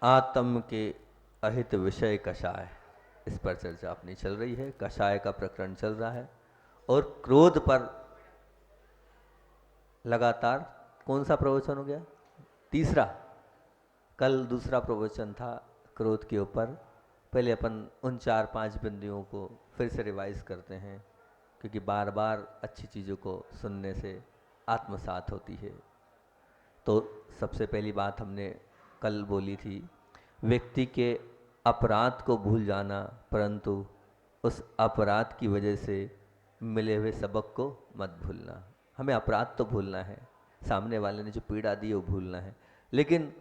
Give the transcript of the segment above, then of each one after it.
आत्म के अहित विषय कषाय, इस पर चर्चा अपनी चल रही है। कषाय का प्रकरण चल रहा है और क्रोध पर लगातार कौन सा प्रवचन हो गया? तीसरा। कल दूसरा प्रवचन था क्रोध के ऊपर। पहले अपन उन 4-5 बिंदुओं को फिर से रिवाइज करते हैं, क्योंकि बार बार अच्छी चीज़ों को सुनने से आत्मसात होती है। तो सबसे पहली बात हमने कल बोली थी, व्यक्ति के अपराध को भूल जाना, परंतु उस अपराध की वजह से मिले हुए सबक को मत भूलना। हमें अपराध तो भूलना है, सामने वाले ने जो पीड़ा दी वो भूलना है, लेकिन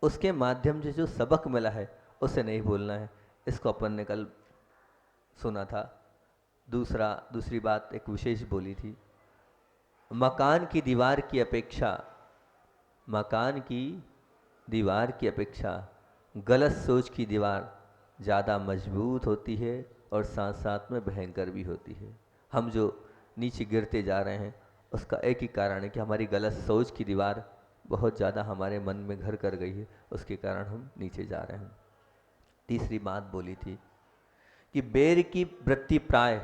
उसके माध्यम से जो सबक मिला है उसे नहीं भूलना है। इसको अपन ने कल सुना था। दूसरी बात एक विशेष बोली थी, मकान की दीवार की अपेक्षा गलत सोच की दीवार ज़्यादा मजबूत होती है और साथ साथ में भयंकर भी होती है। हम जो नीचे गिरते जा रहे हैं उसका एक ही कारण है कि हमारी गलत सोच की दीवार बहुत ज़्यादा हमारे मन में घर कर गई है, उसके कारण हम नीचे जा रहे हैं। तीसरी बात बोली थी कि बेर की वृत्ति प्राय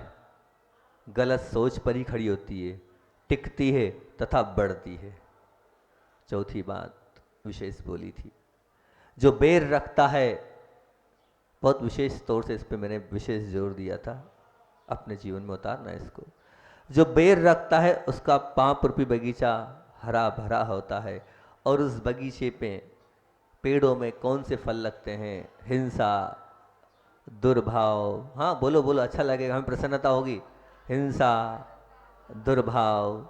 गलत सोच पर ही खड़ी होती है, टिकती है तथा बढ़ती है। चौथी बात विशेष बोली थी, जो बेर रखता है, बहुत विशेष तौर से इस पे मैंने विशेष जोर दिया था, अपने जीवन में उतारना है इसको। जो बेर रखता है उसका 5 रुपये बगीचा हरा भरा होता है, और उस बगीचे पे पेड़ों में कौन से फल लगते हैं? हिंसा, दुर्भाव, हाँ बोलो बोलो, अच्छा लगेगा, हमें प्रसन्नता होगी। हिंसा, दुर्भाव,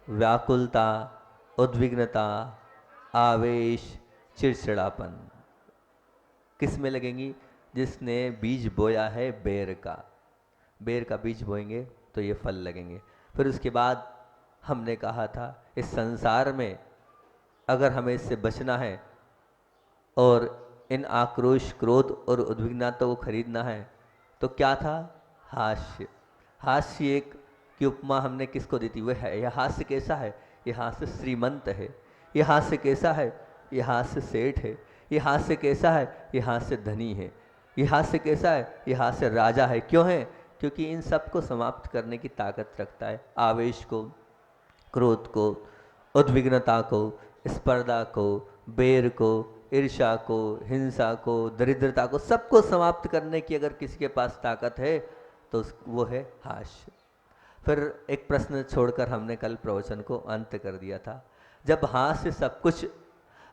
व्याकुलता, उद्विग्नता, आवेश, चिड़चिड़ापन किस में लगेंगी? जिसने बीज बोया है बेर का बीज बोएंगे तो ये फल लगेंगे। फिर उसके बाद हमने कहा था, इस संसार में अगर हमें इससे बचना है और इन आक्रोश, क्रोध और उद्विग्नता को खरीदना है तो क्या था? हास्य एक की उपमा हमने किसको दी थी? वह है, यह हास्य कैसा है? यह हास्य श्रीमंत है। यह हास्य कैसा है? यह हास्य सेठ है। यह हास्य कैसा है? यह हास्य धनी है। यह हास्य कैसा है? यह हास्य राजा है। क्यों है? क्योंकि इन सब को समाप्त करने की ताकत रखता है। आवेश को, क्रोध को, उद्विग्नता को, स्पर्धा को, बेर को, ईर्ष्या को, हिंसा को, दरिद्रता को, सबको समाप्त करने की अगर किसी के पास ताकत है तो वो है हास्य। फिर एक प्रश्न छोड़कर हमने कल प्रवचन को अंत कर दिया था, जब हास्य सब कुछ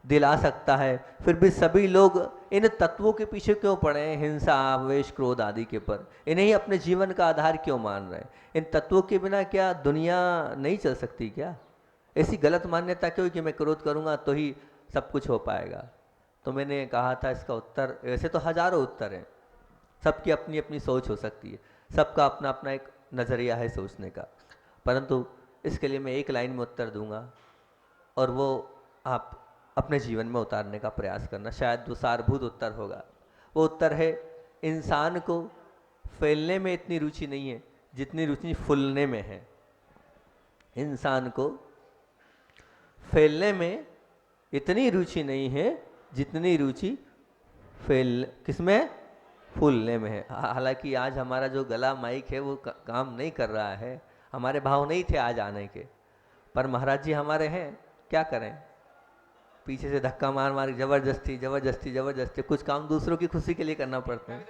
दिला सकता है, फिर भी सभी लोग इन तत्वों के पीछे क्यों पड़े हैं? हिंसा, आवेश, क्रोध आदि के पर इन्हें ही अपने जीवन का आधार क्यों मान रहे हैं? इन तत्वों के बिना क्या दुनिया नहीं चल सकती क्या? ऐसी गलत मान्यता क्यों कि मैं क्रोध करूंगा तो ही सब कुछ हो पाएगा? तो मैंने कहा था इसका उत्तर, वैसे तो हजारों उत्तर हैं, सबकी अपनी अपनी सोच हो सकती है, सबका अपना अपना एक नज़रिया है सोचने का, परंतु इसके लिए मैं एक लाइन में उत्तर दूंगा और वो आप अपने जीवन में उतारने का प्रयास करना, शायद वो सारभूत उत्तर होगा। वो उत्तर है, इंसान को फैलने में इतनी रुचि नहीं है जितनी रुचि फूलने में है। इंसान को फैलने में इतनी रुचि नहीं है जितनी रुचि किसमें? फूलने में है। हालांकि आज हमारा जो गला माइक है वो काम नहीं कर रहा है, हमारे भाव नहीं थे आज आने के, पर महाराज जी हमारे हैं, क्या करें, पीछे से धक्का मार मार जबरदस्ती जबरदस्ती जबरदस्ती कुछ काम दूसरों की खुशी के लिए करना पड़ते हैं।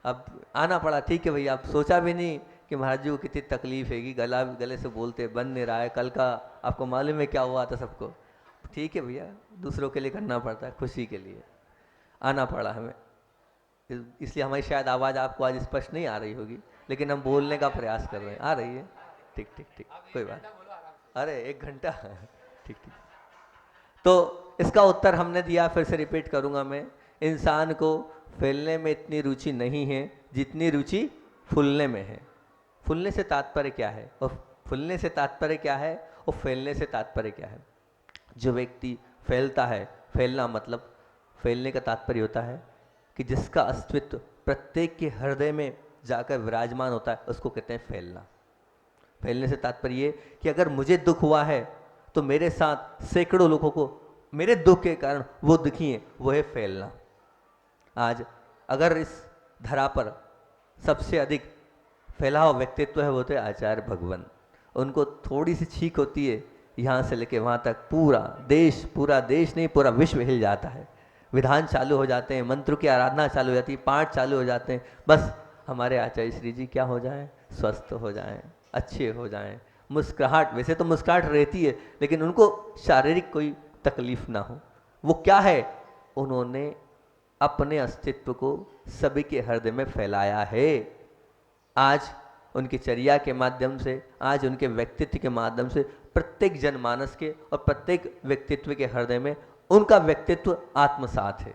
अब आना पड़ा, ठीक है भैया, आप सोचा भी नहीं कि महाराज जी को कितनी तकलीफ है कि गले से बोलते बन नहीं रहा है, कल का आपको मालूम है क्या हुआ था सबको। ठीक है भैया, दूसरों के लिए करना पड़ता है, खुशी के लिए आना पड़ा हमें, इसलिए हमारी शायद आवाज़ आपको आज स्पष्ट नहीं आ रही होगी, लेकिन हम बोलने का प्रयास कर रहे हैं। आ रही है? ठीक ठीक ठीक, कोई बात। अरे 1 घंटा ठीक ठीक। तो इसका उत्तर हमने दिया, फिर से रिपीट करूंगा मैं, इंसान को फैलने में इतनी रुचि नहीं है जितनी रुचि फूलने में है। फूलने से तात्पर्य क्या है और फूलने से तात्पर्य क्या है और फैलने से तात्पर्य क्या है? जो व्यक्ति फैलता है, फैलना मतलब फैलने का तात्पर्य होता है कि जिसका अस्तित्व प्रत्येक के हृदय में जाकर विराजमान होता है, उसको कहते हैं फैलना। फैलने से तात्पर्य ये कि अगर मुझे दुख हुआ है तो मेरे साथ सैकड़ों लोगों को मेरे दुख के कारण वो दुखी है, वो है फैलना। आज अगर इस धरा पर सबसे अधिक फैला हुआ व्यक्तित्व है वो तो आचार्य भगवान। उनको थोड़ी सी छींक होती है, यहाँ से लेके वहाँ तक पूरा देश नहीं पूरा विश्व हिल जाता है। विधान चालू हो जाते हैं, मंत्र की आराधना चालू हो जाती है, पाठ चालू हो जाते हैं, बस हमारे आचार्य श्री जी क्या हो जाएं, स्वस्थ हो जाएं, अच्छे हो जाएं, मुस्कुराहट, वैसे तो मुस्कुराहट रहती है लेकिन उनको शारीरिक कोई तकलीफ ना हो। वो क्या है, उन्होंने अपने अस्तित्व को सभी के हृदय में फैलाया है। आज उनकी चर्या के माध्यम से, आज उनके व्यक्तित्व के माध्यम से प्रत्येक जनमानस के और प्रत्येक व्यक्तित्व के हृदय में उनका व्यक्तित्व आत्मसात है।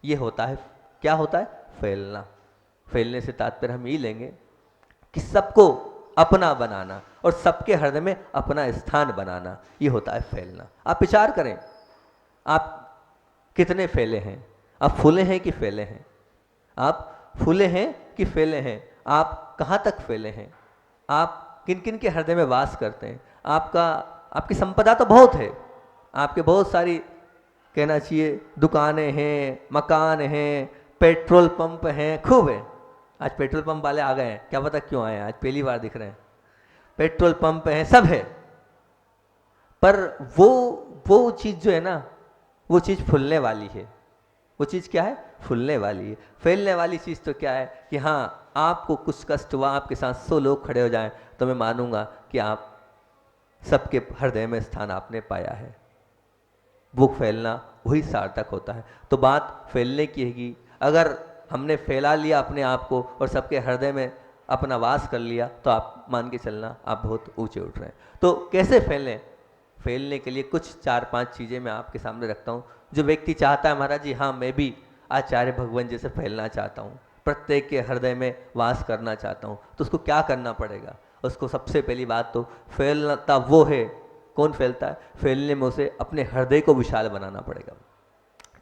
ये होता है, क्या होता है, फैलना। फैलने से तात्पर्य हम ये लेंगे कि सबको अपना बनाना और सबके हृदय में अपना स्थान बनाना, ये होता है फैलना। आप विचार करें, आप कितने फैले हैं, आप फूले हैं कि फैले हैं, आप फूले हैं कि फैले हैं, आप कहाँ तक फैले हैं, आप किन किन के हृदय में वास करते हैं। आपकी संपदा तो बहुत है, आपके बहुत सारी कहना चाहिए दुकानें हैं, मकान हैं, पेट्रोल पंप हैं, खूब है। आज पेट्रोल पंप वाले आ गए हैं, क्या पता क्यों आए हैं, आज पहली बार दिख रहे हैं। पेट्रोल पंप हैं, सब है, पर वो चीज़ जो है ना, वो चीज़ फूलने वाली है। वो चीज़ क्या है, फूलने वाली है। फैलने वाली चीज़ तो क्या है कि हाँ, आपको कुछ कष्ट हुआ, आपके साथ 100 लोग खड़े हो जाएं तो मैं मानूंगा कि आप सबके हृदय में स्थान आपने पाया है। वो फैलना वही सार्थक होता है। तो बात फैलने की है कि अगर हमने फैला लिया अपने आप को और सबके हृदय में अपना वास कर लिया तो आप मान के चलना आप बहुत ऊंचे उठ रहे हैं। तो कैसे फैलें, फैलने के लिए कुछ 4-5 चीज़ें मैं आपके सामने रखता हूँ। जो व्यक्ति चाहता है महाराज जी हाँ मैं भी आचार्य भगवान जैसे फैलना चाहता हूँ, प्रत्येक के हृदय में वास करना चाहता हूँ, तो उसको क्या करना पड़ेगा। उसको सबसे पहली बात तो फैलता वो है, कौन फैलता है, फैलने में उसे अपने हृदय को विशाल बनाना पड़ेगा।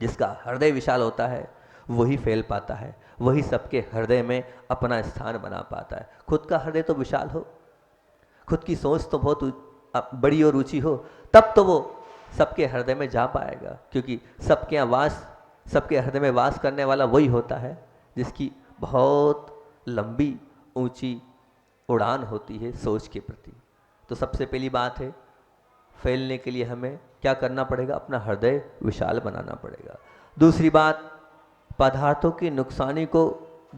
जिसका हृदय विशाल होता है वही फैल पाता है, वही सबके हृदय में अपना स्थान बना पाता है। खुद का हृदय तो विशाल हो, खुद की सोच तो बहुत बड़ी और ऊंची हो, तब तो वो सबके हृदय में जा पाएगा। क्योंकि सबके वास, सबके हृदय में वास करने वाला वही होता है जिसकी बहुत लंबी ऊंची उड़ान होती है सोच के प्रति। तो सबसे पहली बात है, फैलने के लिए हमें क्या करना पड़ेगा, अपना हृदय विशाल बनाना पड़ेगा। दूसरी बात, पदार्थों की नुकसानी को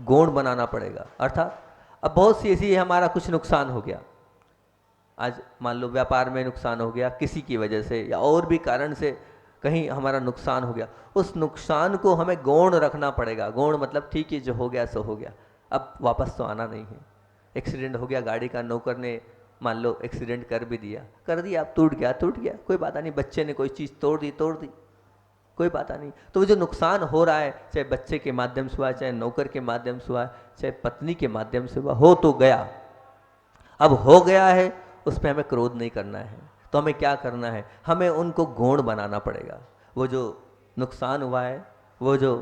गौण बनाना पड़ेगा। अर्थात अब बहुत सी ऐसी हमारा कुछ नुकसान हो गया, आज मान लो व्यापार में नुकसान हो गया किसी की वजह से या और भी कारण से कहीं हमारा नुकसान हो गया, उस नुकसान को हमें गौण रखना पड़ेगा। गौण मतलब ठीक है, जो हो गया सो हो गया, अब वापस तो आना नहीं है। एक्सीडेंट हो गया गाड़ी का, नौकर ने मान लो एक्सीडेंट कर भी दिया, कर दिया, अब टूट गया, कोई बात नहीं। बच्चे ने कोई चीज़ तोड़ दी, कोई बात नहीं। तो वो जो नुकसान हो रहा है, चाहे बच्चे के माध्यम से हुआ, चाहे नौकर के माध्यम से हुआ, चाहे पत्नी के माध्यम से हुआ, हो तो गया। अब हो गया है, उस पर हमें क्रोध नहीं करना है। तो हमें क्या करना है, हमें उनको गौण बनाना पड़ेगा। वो जो नुकसान हुआ है, वो जो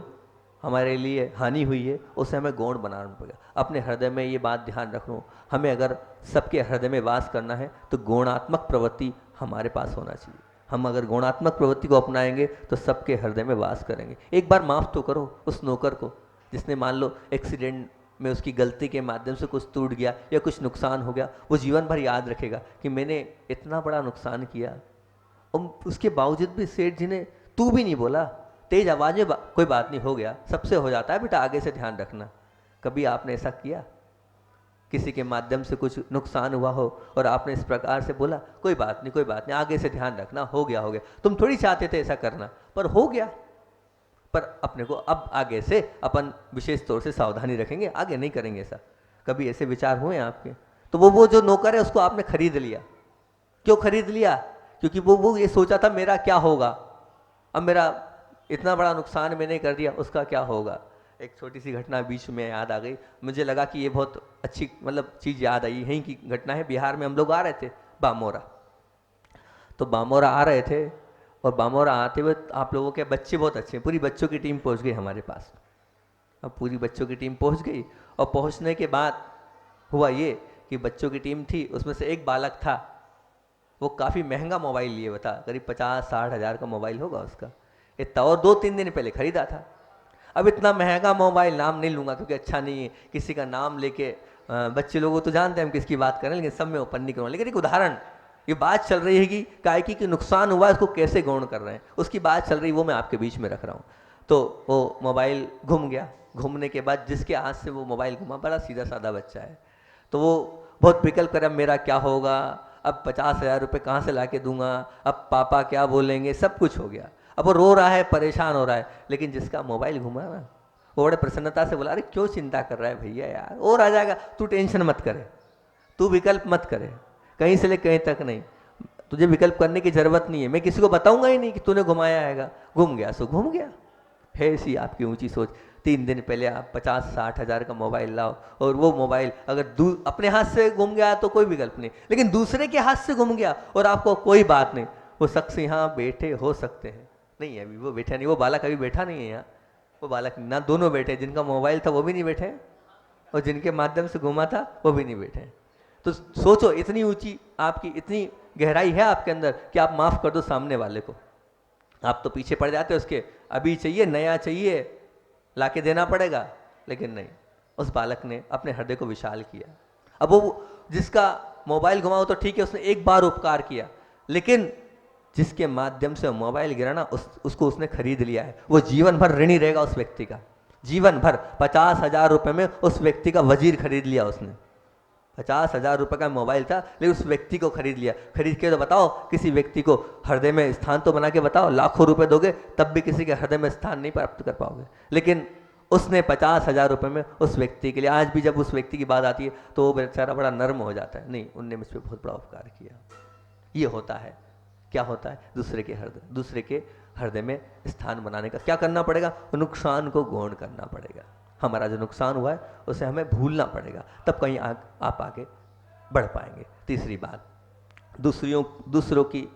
हमारे लिए हानि हुई है, उसे हमें गौण बनाना पड़ेगा। अपने हृदय में ये बात ध्यान रखो, हमें अगर सबके हृदय में वास करना है तो गुणात्मक प्रवृत्ति हमारे पास होना चाहिए। हम अगर गुणात्मक प्रवृत्ति को अपनाएंगे तो सबके हृदय में वास करेंगे। एक बार माफ़ तो करो उस नौकर को जिसने मान लो एक्सीडेंट में उसकी गलती के माध्यम से कुछ टूट गया या कुछ नुकसान हो गया, वो जीवन भर याद रखेगा कि मैंने इतना बड़ा नुकसान किया और उसके बावजूद भी सेठ जी ने तू भी नहीं बोला, तेज आवाज में कोई बात नहीं, हो गया, सबसे हो जाता है बेटा, आगे से ध्यान रखना। कभी आपने ऐसा किया, किसी के माध्यम से कुछ नुकसान हुआ हो और आपने इस प्रकार से बोला कोई बात नहीं, कोई बात नहीं, आगे से ध्यान रखना, हो गया हो गया। तुम थोड़ी चाहते थे ऐसा करना, पर हो गया। पर अपने को अब आगे से अपन विशेष तौर से सावधानी रखेंगे, आगे नहीं करेंगे ऐसा। कभी ऐसे विचार हुए आपके? तो वो जो नौकर है उसको आपने खरीद लिया। क्यों खरीद लिया? क्योंकि वो ये सोचा था मेरा क्या होगा, अब मेरा इतना बड़ा नुकसान मैंने कर दिया, उसका क्या होगा। एक छोटी सी घटना बीच में याद आ गई, मुझे लगा कि ये बहुत अच्छी मतलब चीज़ याद आई, यहीं की घटना है। बिहार में हम लोग आ रहे थे बामोरा, तो बामोरा आ रहे थे और बामोरा आते हुए आप लोगों के बच्चे बहुत अच्छे हैं, पूरी बच्चों की टीम पहुंच गई हमारे पास। अब पूरी बच्चों की टीम पहुंच गई और पहुंचने के बाद हुआ ये कि बच्चों की टीम थी, उसमें से एक बालक था वो काफ़ी महंगा मोबाइल लिए हुआ था, करीब 50-60 हज़ार का मोबाइल होगा उसका, इतना, और 2-3 दिन पहले खरीदा था। अब इतना महंगा मोबाइल, नाम नहीं लूँगा क्योंकि अच्छा नहीं है किसी का नाम लेके, बच्चे लोगों तो जानते हैं हम किसकी बात करें, लेकिन सब में ओपन नहीं करूँगा, लेकिन एक उदाहरण, ये बात चल रही है कि कायकी की नुकसान हुआ, इसको कैसे गौण कर रहे हैं, उसकी बात चल रही है, वो मैं आपके बीच में रख रहा हूँ। तो वो मोबाइल घूम गया, घूमने के बाद जिसके हाथ से वो मोबाइल घुमा, बड़ा सीधा साधा बच्चा है, तो वो बहुत विकल्प करे, अब मेरा क्या होगा, अब 50,000 रुपये कहाँ से ला के दूंगा, अब पापा क्या बोलेंगे, सब कुछ हो गया। अब वो रो रहा है, परेशान हो रहा है, लेकिन जिसका मोबाइल घुमा ना, वो बड़े प्रसन्नता से बोला, अरे क्यों चिंता कर रहा है भैया, यार और आ जाएगा, तू टेंशन मत करे, तू विकल्प मत करे, कहीं से ले कहीं तक नहीं, तुझे विकल्प करने की जरूरत नहीं है, मैं किसी को बताऊंगा ही नहीं कि तूने घुमाया आएगा, घूम गया सो घूम गया। है ऐसी आपकी ऊंची सोच। 3 दिन पहले आप 50-60 हज़ार का मोबाइल लाओ, और वो मोबाइल अगर अपने हाथ से घूम गया तो कोई विकल्प नहीं, लेकिन दूसरे के हाथ से घूम गया और आपको कोई बात नहीं, वो शख्स यहाँ बैठे हो सकते हैं, नहीं है अभी वो बैठा नहीं, वो बालक अभी बैठा नहीं है यहाँ, वो बालक ना, दोनों बैठे, जिनका मोबाइल था वो भी नहीं बैठे और जिनके माध्यम से घुमा था वो भी नहीं बैठे। तो सोचो, इतनी ऊंची आपकी, इतनी गहराई है आपके अंदर कि आप माफ कर दो सामने वाले को। आप तो पीछे पड़ जाते हो उसके, अभी चाहिए, नया चाहिए, लाके देना पड़ेगा, लेकिन नहीं, उस बालक ने अपने हृदय को विशाल किया। अब वो जिसका मोबाइल घुमाओ तो ठीक है, उसने एक बार उपकार किया, लेकिन जिसके माध्यम से मोबाइल गिरा ना, उसको उसने खरीद लिया है, वो जीवन भर ऋणी रहेगा उस व्यक्ति का, जीवन भर। 50,000 रुपये में उस व्यक्ति का वजीर खरीद लिया उसने, 50,000 रुपये का मोबाइल था, लेकिन उस व्यक्ति को खरीद लिया। खरीद के तो बताओ, किसी व्यक्ति को हृदय में स्थान तो बना के बताओ, लाखों रुपए दोगे तब भी किसी के हृदय में स्थान नहीं प्राप्त कर पाओगे, लेकिन उसने 50,000 रुपये में उस व्यक्ति के लिए, आज भी जब उस व्यक्ति की बात आती है तो वो बेचारा बड़ा नर्म हो जाता है, नहीं उनने मुझ पर बहुत बड़ा उपकार किया। ये होता है, क्या होता है, दूसरे के हृदय में स्थान बनाने का क्या करना पड़ेगा, नुकसान को गौण करना पड़ेगा। हमारा जो नुकसान हुआ है उसे हमें भूलना पड़ेगा, तब कहीं आप आगे बढ़ पाएंगे। तीसरी बात, दूसरों की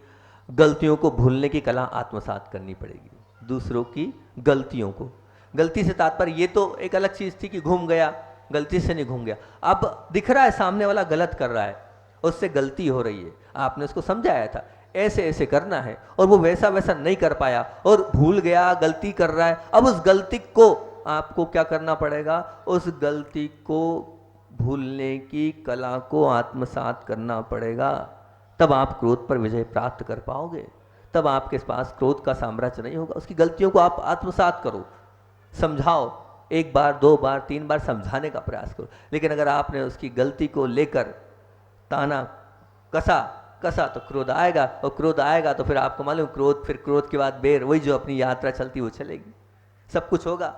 गलतियों को भूलने की कला आत्मसात करनी पड़ेगी। दूसरों की गलतियों को, गलती से तात्पर्य, ये तो एक अलग चीज़ थी कि घूम गया, गलती से नहीं घूम गया, अब दिख रहा है सामने वाला गलत कर रहा है, उससे गलती हो रही है, आपने उसको समझाया था ऐसे ऐसे करना है, और वो वैसा वैसा नहीं कर पाया और भूल गया, गलती कर रहा है। अब उस गलती को आपको क्या करना पड़ेगा, उस गलती को भूलने की कला को आत्मसात करना पड़ेगा, तब आप क्रोध पर विजय प्राप्त कर पाओगे। तब आपके पास क्रोध का साम्राज्य नहीं होगा। उसकी गलतियों को आप आत्मसात करो, समझाओ, 1 बार 2 बार 3 बार समझाने का प्रयास करो, लेकिन अगर आपने उसकी गलती को लेकर ताना कसा तो क्रोध आएगा, और क्रोध आएगा तो फिर आपको मालूम, क्रोध के बाद बेर, वही जो अपनी यात्रा चलती वो चलेगी, सब कुछ होगा।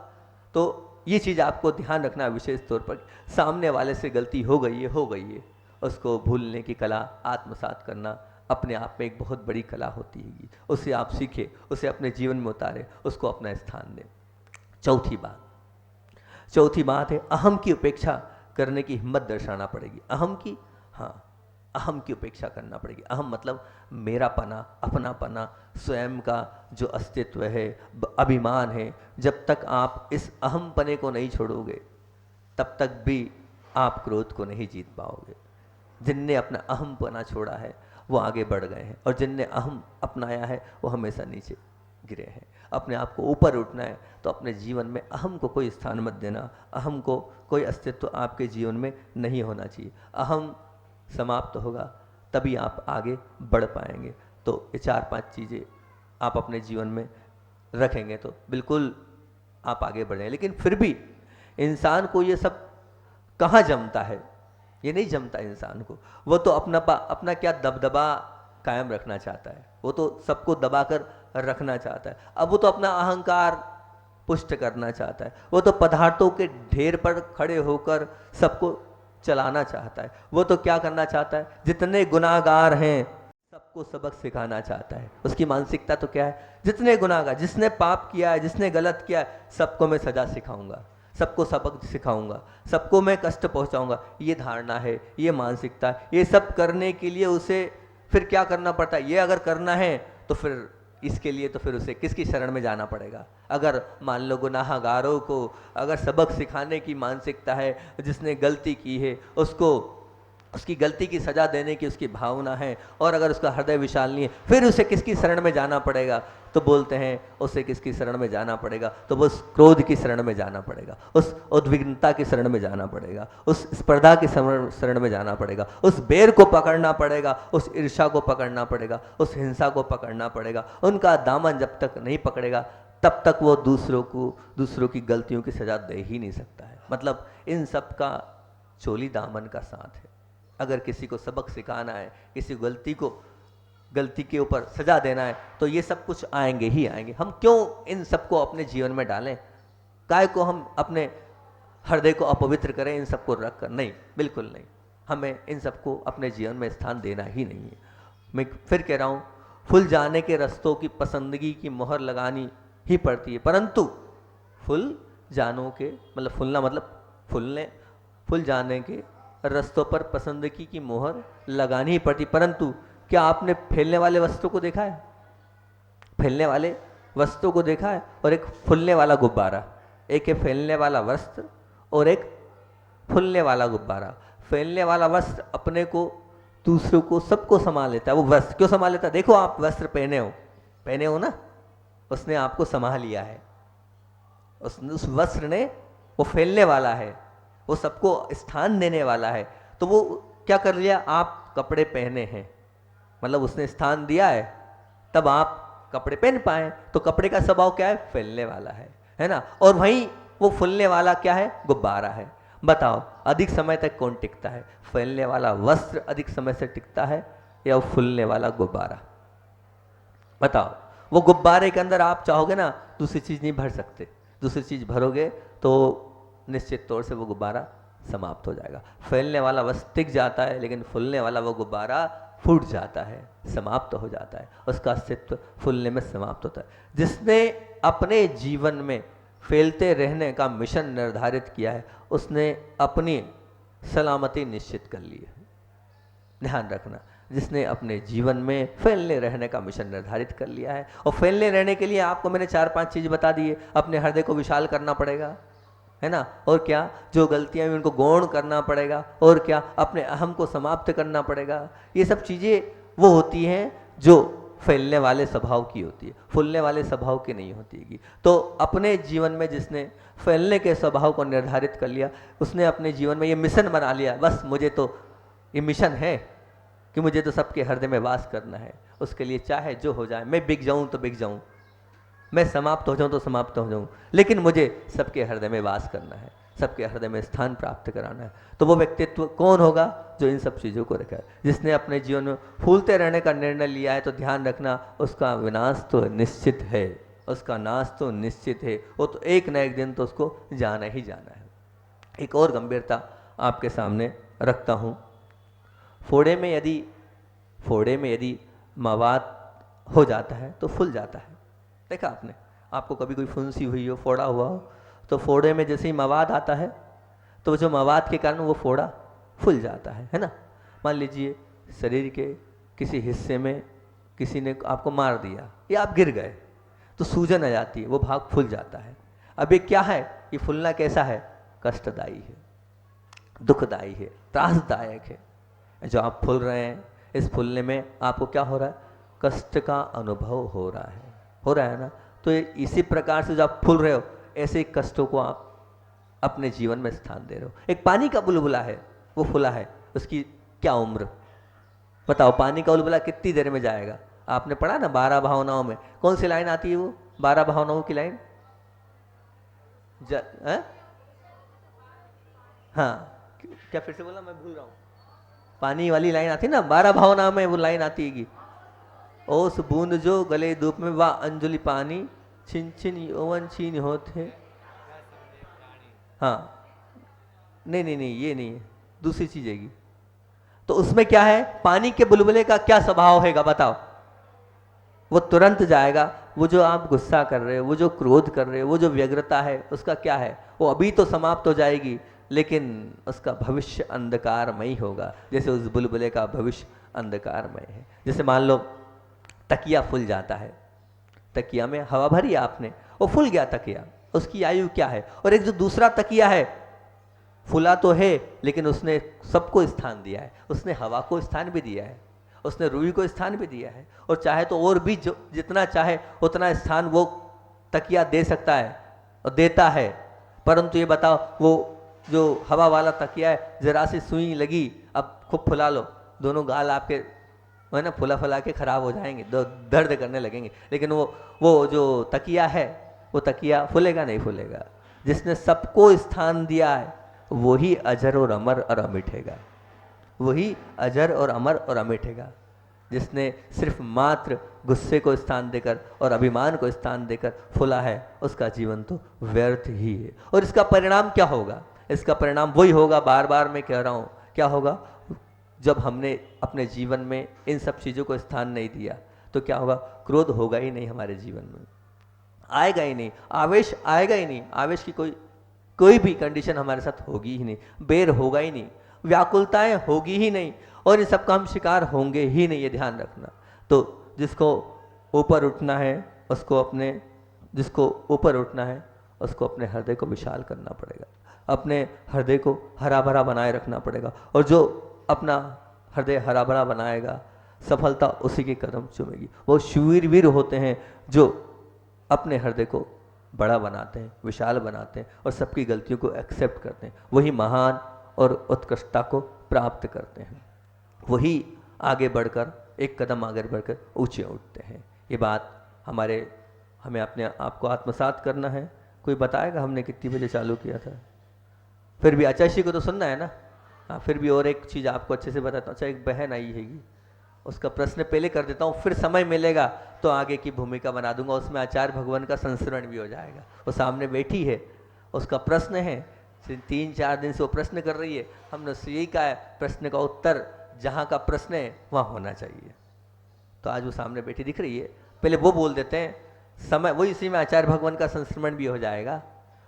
तो ये चीज़ आपको ध्यान रखना है विशेष तौर पर, सामने वाले से गलती हो गई है, उसको भूलने की कला आत्मसात करना अपने आप में एक बहुत बड़ी कला होती है। उसे आप सीखें, उसे अपने जीवन में उतारें, उसको अपना स्थान दें। चौथी बात है, अहम की उपेक्षा करने की हिम्मत दर्शाना पड़ेगी। अहम की उपेक्षा करना पड़ेगी। अहम मतलब मेरापना, अपनापना, स्वयं का जो अस्तित्व है, अभिमान है। जब तक आप इस अहमपने को नहीं छोड़ोगे तब तक भी आप क्रोध को नहीं जीत पाओगे। जिनने अपना अहमपना छोड़ा है वो आगे बढ़ गए हैं, और जिनने अहम अपनाया है वो हमेशा नीचे गिरे हैं। अपने आप को ऊपर उठना है तो अपने जीवन में अहम को कोई स्थान मत देना, अहम को कोई अस्तित्व आपके जीवन में नहीं होना चाहिए। अहम समाप्त होगा तभी आप आगे बढ़ पाएंगे। तो ये 4-5 चीज़ें आप अपने जीवन में रखेंगे तो बिल्कुल आप आगे बढ़ेंगे। लेकिन फिर भी इंसान को ये सब कहाँ जमता है, ये नहीं जमता इंसान को। वो तो अपना क्या दबदबा कायम रखना चाहता है, वो तो सबको दबाकर रखना चाहता है। अब वो तो अपना अहंकार पुष्ट करना चाहता है, वो तो पदार्थों के ढेर पर खड़े होकर सबको चलाना चाहता है। वो तो क्या करना चाहता है, जितने गुनाहगार हैं सबको सबक सिखाना चाहता है। उसकी मानसिकता तो क्या है, जितने गुनाहगार, जिसने पाप किया है, जिसने गलत किया है, सबको मैं सजा सिखाऊंगा, सबको सबक सिखाऊंगा, सबको मैं कष्ट पहुंचाऊंगा। ये धारणा है, ये मानसिकता है। ये सब करने के लिए उसे फिर क्या करना पड़ता है, ये अगर करना है तो फिर इसके लिए तो फिर उसे किसकी शरण में जाना पड़ेगा। अगर मान लो गुनाहगारों को अगर सबक सिखाने की मानसिकता है, जिसने गलती की है उसको उसकी गलती की सजा देने की उसकी भावना है, और अगर उसका हृदय विशाल नहीं है, फिर उसे किसकी शरण में जाना पड़ेगा? तो बोलते हैं उसे किसकी शरण में जाना पड़ेगा? तो वो उस क्रोध की शरण में जाना पड़ेगा, उस उद्विग्नता की शरण में जाना पड़ेगा, उस स्पर्धा की शरण में जाना पड़ेगा, उस बेर को पकड़ना पड़ेगा, उस ईर्ष्या को पकड़ना पड़ेगा, उस हिंसा को पकड़ना पड़ेगा। उनका दामन जब तक नहीं पकड़ेगा तब तक वो दूसरों की गलतियों की सजा दे ही नहीं सकता है। मतलब इन सब का चोली दामन का साथ है। अगर किसी को सबक सिखाना है, किसी गलती के ऊपर सजा देना है, तो ये सब कुछ आएंगे ही आएंगे। हम क्यों इन सबको अपने जीवन में डालें? काय को हम अपने हृदय को अपवित्र करें इन सबको रख कर? नहीं, बिल्कुल नहीं। हमें इन सबको अपने जीवन में स्थान देना ही नहीं है। मैं फिर कह रहा हूँ, फूल जाने के रस्तों की पसंदगी की मोहर लगानी ही पड़ती है, परंतु फूल जानों के मतलब फूलना मतलब फूल जाने के रस्तों पर पसंदगी की मोहर लगानी ही पड़ती। परंतु क्या आपने फैलने वाले वस्त्रों को देखा है? फैलने वाले वस्त्रों को देखा है? और एक फूलने वाला गुब्बारा, एक है फैलने वाला वस्त्र और एक फूलने वाला गुब्बारा। फैलने वाला वस्त्र अपने को, दूसरों को, सबको संभाल लेता है। वो वस्त्र क्यों संभाल लेता है? देखो, आप वस्त्र पहने हो ना, उसने आपको संभाल लिया है। उस वस्त्र ने, वो फैलने वाला है, वो सबको स्थान देने वाला है। तो वो क्या कर लिया? आप कपड़े पहने हैं, मतलब उसने स्थान दिया है, तब आप कपड़े पहन पाए। तो कपड़े का स्वभाव क्या है? फैलने वाला है ना। और वहीं वो फूलने वाला क्या है? गुब्बारा है। बताओ, अधिक समय तक कौन टिकता है? फैलने वाला वस्त्र अधिक समय से टिकता है या वो फूलने वाला गुब्बारा? बताओ। वो गुब्बारे के अंदर आप चाहोगे ना दूसरी चीज नहीं भर सकते, दूसरी चीज भरोगे तो निश्चित तौर से वो गुब्बारा समाप्त हो जाएगा। फैलने वाला वस्त्र टिक जाता है, लेकिन फूलने वाला वो गुब्बारा फूट जाता है, समाप्त हो जाता है, उसका अस्तित्व फूलने में समाप्त होता है। जिसने अपने जीवन में फैलते रहने का मिशन निर्धारित किया है, उसने अपनी सलामती निश्चित कर ली है। ध्यान रखना, जिसने अपने जीवन में फैलने रहने का मिशन निर्धारित कर लिया है, और फैलने रहने के लिए आपको मैंने 4-5 चीज बता दी है। अपने हृदय को विशाल करना पड़ेगा, है ना, और क्या, जो गलतियां हुई उनको गौण करना पड़ेगा, और क्या, अपने अहम को समाप्त करना पड़ेगा। ये सब चीजें वो होती हैं जो फैलने वाले स्वभाव की होती है, फूलने वाले स्वभाव की नहीं होती है। तो अपने जीवन में जिसने फैलने के स्वभाव को निर्धारित कर लिया, उसने अपने जीवन में ये मिशन बना लिया, बस मुझे तो ये मिशन है कि मुझे तो सबके हृदय में वास करना है। उसके लिए चाहे जो हो जाए, मैं बिक जाऊं तो बिक जाऊं, मैं समाप्त हो जाऊं तो समाप्त हो जाऊं, लेकिन मुझे सबके हृदय में वास करना है, सबके हृदय में स्थान प्राप्त कराना है। तो वो व्यक्तित्व कौन होगा? जो इन सब चीज़ों को रखा है, जिसने अपने जीवन में फूलते रहने का निर्णय लिया है। तो ध्यान रखना, उसका विनाश तो निश्चित है, उसका नाश तो निश्चित है। वो तो एक न एक दिन तो उसको जाना ही जाना है। एक और गंभीरता आपके सामने रखता हूँ। फोड़े में यदि मवाद हो जाता है तो फूल जाता है। देखा आपने? आपको कभी कोई फुंसी हुई हो, फोड़ा हुआ हो, तो फोड़े में जैसे ही मवाद आता है तो जो मवाद के कारण वो फोड़ा फूल जाता है ना। मान लीजिए शरीर के किसी हिस्से में किसी ने आपको मार दिया या आप गिर गए, तो सूजन आ जाती है, वो भाग फूल जाता है। अब ये क्या है? ये फूलना कैसा है? कष्टदायी है, दुखदायी है, त्रासदायक है। जो आप फूल रहे हैं, इस फूलने में आपको क्या हो रहा है? कष्ट का अनुभव हो रहा है ना। तो इसी प्रकार से जो आप फूल रहे हो, ऐसे ही कष्टों को आप अपने जीवन में स्थान दे रहे हो। एक पानी का बुलबुला है, वो फूला है, उसकी क्या उम्र? बताओ, पानी का बुलबुला कितनी देर में जाएगा? आपने पढ़ा ना 12 भावनाओं में, कौन सी लाइन आती है वो 12 भावनाओं की लाइन? हाँ, क्या फिर से बोला? मैं भूल रहा हूँ। पानी वाली लाइन आती है ना, 12 भावनाओं में वो लाइन आती है कि ओस बूंद जो गले धूप में, वाह अंजलि पानी, छिन छिन यौवन छीन होते। हाँ, नहीं, ये नहीं है, दूसरी चीज है। तो उसमें क्या है? पानी के बुलबुले का क्या स्वभाव हैगा? बताओ। वो तुरंत जाएगा। वो जो आप गुस्सा कर रहे हो, वो जो क्रोध कर रहे हो, वो जो व्यग्रता है, उसका क्या है? वो अभी तो समाप्त हो जाएगी, लेकिन उसका भविष्य अंधकारमय होगा, जैसे उस बुलबुले का भविष्य अंधकारमय है। जैसे मान लो तकिया फूल जाता है, तकिया में हवा भरी आपने, वो फूल गया तकिया, उसकी आयु क्या है? और एक जो दूसरा तकिया है, फूला तो है लेकिन उसने सबको स्थान दिया है, उसने हवा को स्थान भी दिया है, उसने रूई को स्थान भी दिया है, और चाहे तो और भी जो जितना चाहे उतना स्थान वो तकिया दे सकता है और देता है। परंतु ये बताओ, वो जो हवा वाला तकिया है, जरा सी सुई लगी, अब खूब फुला लो, दोनों गाल आपके है ना फुला फुला के खराब हो जाएंगे, दर्द करने लगेंगे। लेकिन वो जो तकिया है, वो तकिया फूलेगा नहीं फूलेगा। जिसने सबको स्थान दिया है वही अजर और अमर और अमिटेगा, वही अजर और अमर और अमिटेगा। जिसने सिर्फ मात्र गुस्से को स्थान देकर और अभिमान को स्थान देकर फूला है, उसका जीवन तो व्यर्थ ही है। और इसका परिणाम क्या होगा? इसका परिणाम वही होगा, बार बार मैं कह रहा हूँ, क्या होगा? जब हमने अपने जीवन में इन सब चीज़ों को स्थान नहीं दिया तो क्या होगा? क्रोध होगा ही नहीं हमारे जीवन में, आएगा ही नहीं, आवेश आएगा ही नहीं, आवेश की कोई भी कंडीशन हमारे साथ होगी ही नहीं, बैर होगा ही नहीं, व्याकुलताएं होगी ही नहीं, और इन सब का हम शिकार होंगे ही नहीं, ये ध्यान रखना। तो जिसको ऊपर उठना है उसको अपने हृदय को विशाल करना पड़ेगा, अपने हृदय को हरा भरा बनाए रखना पड़ेगा। और जो अपना हृदय हरा भरा बनाएगा, सफलता उसी के कदम चूमेगी। वो शूरवीर होते हैं जो अपने हृदय को बड़ा बनाते हैं, विशाल बनाते हैं और सबकी गलतियों को एक्सेप्ट करते हैं। वही महान और उत्कृष्टता को प्राप्त करते हैं, वही आगे बढ़कर एक कदम आगे बढ़कर ऊंचे उठते हैं। ये बात हमें अपने आप को आत्मसात करना है। कोई बताएगा हमने कितनी बजे चालू किया था? फिर भी आचार्य को तो सुनना है ना। हाँ, फिर भी और एक चीज़ आपको अच्छे से बताता हूँ। अच्छा, एक बहन आई हैगी, उसका प्रश्न पहले कर देता हूँ, फिर समय मिलेगा तो आगे की भूमिका बना दूंगा, उसमें आचार्य भगवान का संस्मरण भी हो जाएगा। वो सामने बैठी है, उसका प्रश्न है, 3-4 दिन से वो प्रश्न कर रही है। हमने यही कहा है, प्रश्न का उत्तर जहाँ का प्रश्न है वहाँ होना चाहिए। तो आज वो सामने बैठी दिख रही है, पहले वो बोल देते हैं, समय वही, इसी में आचार्य भगवान का संस्मरण भी हो जाएगा,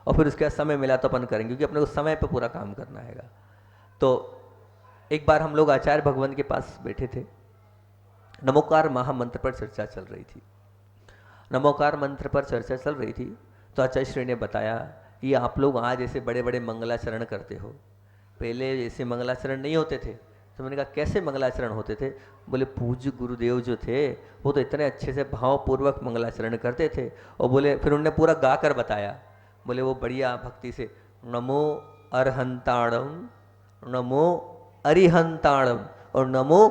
और फिर उसके बाद समय मिला तो अपन करेंगे, क्योंकि अपने को समय पर पूरा काम करना है। तो एक बार हम लोग आचार्य भगवान के पास बैठे थे, नमोकार महामंत्र पर चर्चा चल रही थी। नमोकार मंत्र पर चर्चा चल रही थी तो आचार्य श्री ने बताया, ये आप लोग आज ऐसे बड़े बड़े मंगलाचरण करते हो, पहले ऐसे मंगलाचरण नहीं होते थे। तो मैंने कहा कैसे मंगलाचरण होते थे? बोले पूज्य गुरुदेव जो थे वो तो इतने अच्छे से भावपूर्वक मंगलाचरण करते थे। और बोले, फिर उन्होंने पूरा गा कर बताया। बोले वो बढ़िया भक्ति से नमो अरहंताणम, नमो अरिहंताणम और नमो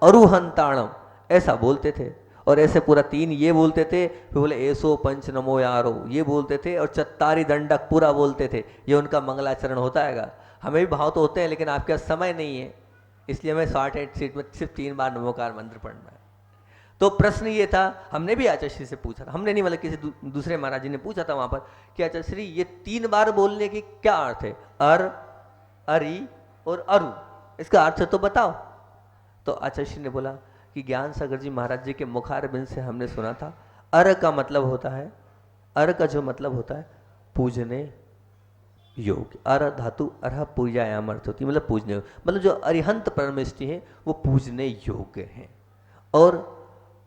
अरुहंताणम ऐसा बोलते थे। और ऐसे पूरा 3 ये बोलते थे, फिर बोले ऐसो पंच नमो यारो ये बोलते थे, और चत्तारी दंडक पूरा बोलते थे। ये उनका मंगलाचरण होता है। हमें भी भाव तो होते हैं, लेकिन आपके पास समय नहीं है, इसलिए हमें शॉर्ट एंड सीट में सिर्फ 3 बार नमोकार मंत्र पढ़ना है। तो प्रश्न ये था, हमने भी आचार्य श्री से पूछा था, हमने नहीं मतलब किसी दूसरे महाराज जी ने पूछा था वहां पर कि आचार्य श्री ये 3 बार बोलने की क्या अर्थ है? अर, अरि और अरु, इसका अर्थ तो बताओ। तो आचार्य श्री ने बोला कि ज्ञान सागर जी महाराज जी के मुखारबिंद से हमने सुना था, अर का मतलब होता है, अर का जो मतलब होता है पूजने योग्य। अर धातु अरह पूजायाम अर्थ होती है, मतलब पूजने योग्य, मतलब जो अरिहंत परमेष्टि है वो पूजने योग्य हैं। और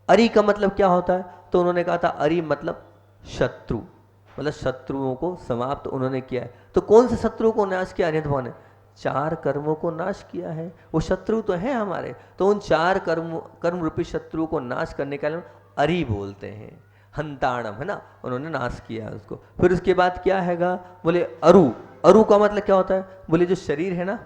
अरि का मतलब क्या होता है? तो उन्होंने कहा था अरि मतलब शत्रु, मतलब शत्रुओं को समाप्त उन्होंने किया है। तो कौन से शत्रु को नाश किया? अनित भगवान ने 4 कर्मों को नाश किया है। वो शत्रु तो है हमारे, तो उन 4 कर्म रूपी शत्रु को नाश करने के लिए अरि बोलते हैं, हंताणम है ना, उन्होंने नाश किया है उसको। फिर उसके बाद क्या हैगा? बोले अरु, अरु का मतलब क्या होता है? बोले जो शरीर है ना,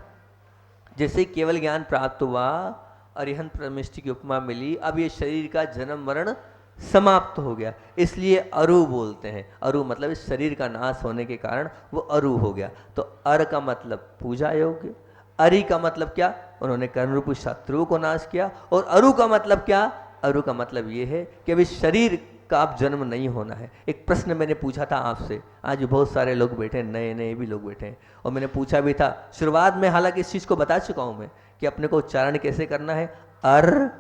जैसे ही केवल ज्ञान प्राप्त हुआ, अरिहंत परमेष्टि की उपमा मिली, अब ये शरीर का जन्म मरण समाप्त हो गया, इसलिए अरु बोलते हैं। अरु मतलब इस शरीर का नाश होने के कारण वो अरु हो गया। तो अर का मतलब पूजा योग्य, अरि का मतलब क्या? उन्होंने कर्म रूपी शत्रुओं को नाश किया। और अरु का मतलब क्या? अरु का मतलब ये है कि अभी शरीर का अब जन्म नहीं होना है। एक प्रश्न मैंने पूछा था आपसे, आज बहुत सारे लोग बैठे हैं, नए नए भी लोग बैठे हैं, और मैंने पूछा भी था शुरुआत में, हालांकि इस चीज़ को बता चुका हूं मैं कि अपने को उच्चारण कैसे करना है, अर,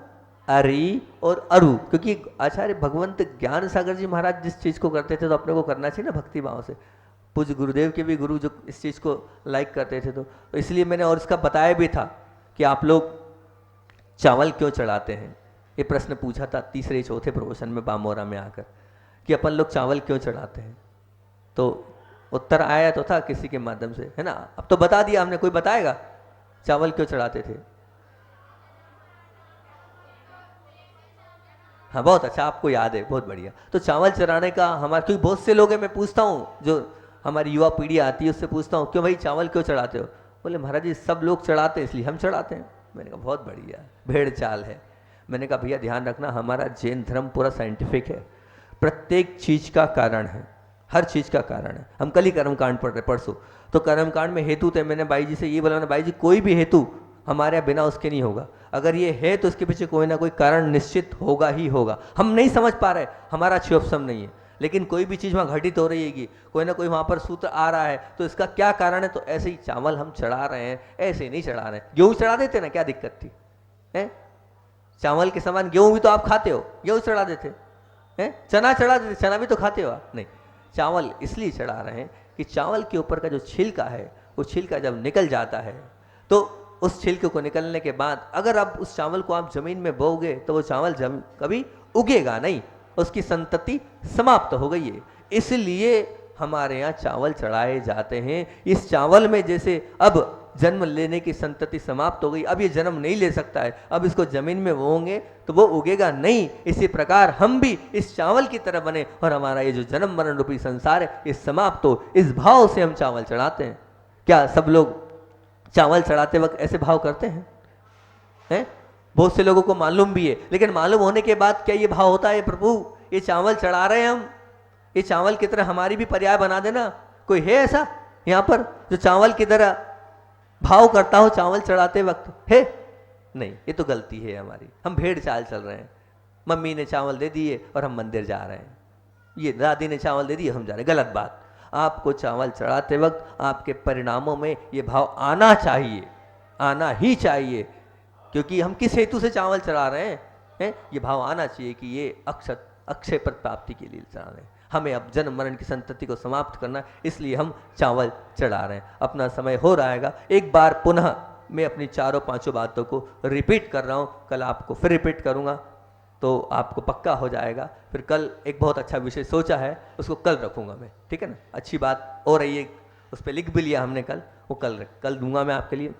अरि और अरु। क्योंकि आचार्य भगवंत ज्ञान सागर जी महाराज जिस चीज़ को करते थे तो अपने को करना चाहिए ना भक्ति भाव से। पूज्य गुरुदेव के भी गुरु जो इस चीज़ को लाइक करते थे, तो इसलिए मैंने और इसका बताया भी था कि आप लोग चावल क्यों चढ़ाते हैं। ये प्रश्न पूछा था 3-4 प्रवचन में बामोरा में आकर कि अपन लोग चावल क्यों चढ़ाते हैं। तो उत्तर आया तो था किसी के माध्यम से, है ना। अब तो बता दिया हमने, कोई बताएगा चावल क्यों चढ़ाते थे? हाँ बहुत अच्छा, आपको याद है, बहुत बढ़िया। तो चावल चढ़ाने का हमारे, क्योंकि बहुत से लोग हैं, मैं पूछता हूँ जो हमारी युवा पीढ़ी आती है उससे पूछता हूँ, क्यों भाई चावल क्यों चढ़ाते हो? बोले महाराज जी सब लोग चढ़ाते हैं इसलिए हम चढ़ाते हैं। मैंने कहा बहुत बढ़िया, भेड़ चाल है। मैंने कहा भैया ध्यान रखना, हमारा जैन धर्म पूरा साइंटिफिक है, प्रत्येक चीज का कारण है, हर चीज का कारण है। हम कल ही कर्मकांड पढ़ रहे परसों, तो कर्मकांड में हेतु थे। मैंने भाई जी से ये बोला, भाई जी कोई भी हेतु हमारे यहाँ बिना उसके नहीं होगा, अगर ये है तो इसके पीछे कोई ना कोई कारण निश्चित होगा ही होगा। हम नहीं समझ पा रहे, हमारा क्षोभसम नहीं है, लेकिन कोई भी चीज़ वहाँ घटित हो रही है, कोई ना कोई वहाँ पर सूत्र आ रहा है, तो इसका क्या कारण है? तो ऐसे ही चावल हम चढ़ा रहे हैं, ऐसे नहीं चढ़ा रहे हैं। गेहूँ चढ़ा देते ना, क्या दिक्कत थी? है चावल के समान गेहूँ भी तो आप खाते हो, गेहूँ चढ़ा देते हैं। चना चढ़ा देते, चना भी तो खाते हो आप। नहीं, चावल इसलिए चढ़ा रहे हैं कि चावल के ऊपर का जो छिलका है, वो छिलका जब निकल जाता है तो उस छिलके को निकलने के बाद अगर आप उस चावल को आप जमीन में बोओगे तो वो चावल कभी उगेगा नहीं, उसकी संतति समाप्त हो गई है। इसलिए हमारे यहाँ चावल चढ़ाए जाते हैं। इस चावल में जैसे अब जन्म लेने की संतति समाप्त हो गई, अब ये जन्म नहीं ले सकता है, अब इसको जमीन में बोओगे तो वो उगेगा नहीं। इसी प्रकार हम भी इस चावल की तरह बने और हमारा ये जो जन्म मरण रूपी संसार है ये समाप्त हो, इस भाव से हम चावल चढ़ाते हैं। क्या सब लोग चावल चढ़ाते वक्त ऐसे भाव करते हैं? बहुत से लोगों को मालूम भी है, लेकिन मालूम होने के बाद क्या ये भाव होता है, प्रभु ये चावल चढ़ा रहे हैं हम, ये चावल की तरह हमारी भी पर्याय बना देना। कोई है ऐसा यहाँ पर जो चावल की तरह भाव करता हो चावल चढ़ाते वक्त? है नहीं, ये तो गलती है हमारी। हम भेड़ चाल चल रहे हैं, मम्मी ने चावल दे दिए और हम मंदिर जा रहे हैं, ये दादी ने चावल दे दिए हम जा रहे हैं, गलत बात। आपको चावल चढ़ाते वक्त आपके परिणामों में ये भाव आना चाहिए, आना ही चाहिए, क्योंकि हम किस हेतु से चावल चढ़ा रहे हैं? ये भाव आना चाहिए कि ये अक्षय पद प्राप्ति के लिए चढ़ा रहे हैं, हमें अब जन्म मरण की संतति को समाप्त करना है, इसलिए हम चावल चढ़ा रहे हैं। अपना समय हो रहेगा, एक बार पुनः मैं अपनी चारों पांचों बातों को रिपीट कर रहा हूँ, कल आपको फिर रिपीट करूँगा तो आपको पक्का हो जाएगा। फिर कल एक बहुत अच्छा विषय सोचा है, उसको कल रखूँगा मैं, ठीक है ना। अच्छी बात हो रही है, उस पर लिख भी लिया हमने कल, वो कल दूंगा मैं आपके लिए।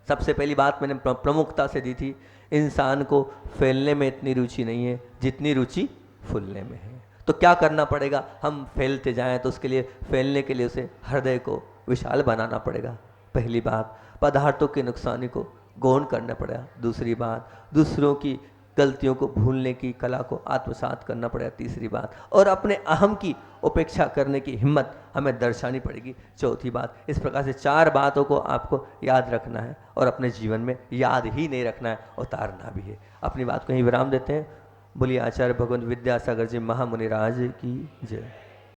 सबसे पहली बात मैंने प्रमुखता से दी थी, इंसान को फैलने में इतनी रुचि नहीं है जितनी रुचि फूलने में है। तो क्या करना पड़ेगा? हम फैलते जाएं तो उसके लिए, फैलने के लिए उसे हृदय को विशाल बनाना पड़ेगा। पहली बात, पदार्थों के नुकसानी को गौण करना पड़ेगा। दूसरी बात, दूसरों की गलतियों को भूलने की कला को आत्मसात करना पड़ेगा। तीसरी बात, और अपने अहम की उपेक्षा करने की हिम्मत हमें दर्शानी पड़ेगी। चौथी बात, इस प्रकार से 4 बातों को आपको याद रखना है और अपने जीवन में याद ही नहीं रखना है, उतारना भी है। अपनी बात को यहीं विराम देते हैं। बोलिए आचार्य भगवंत विद्यासागर जी महामुनि राज की जय।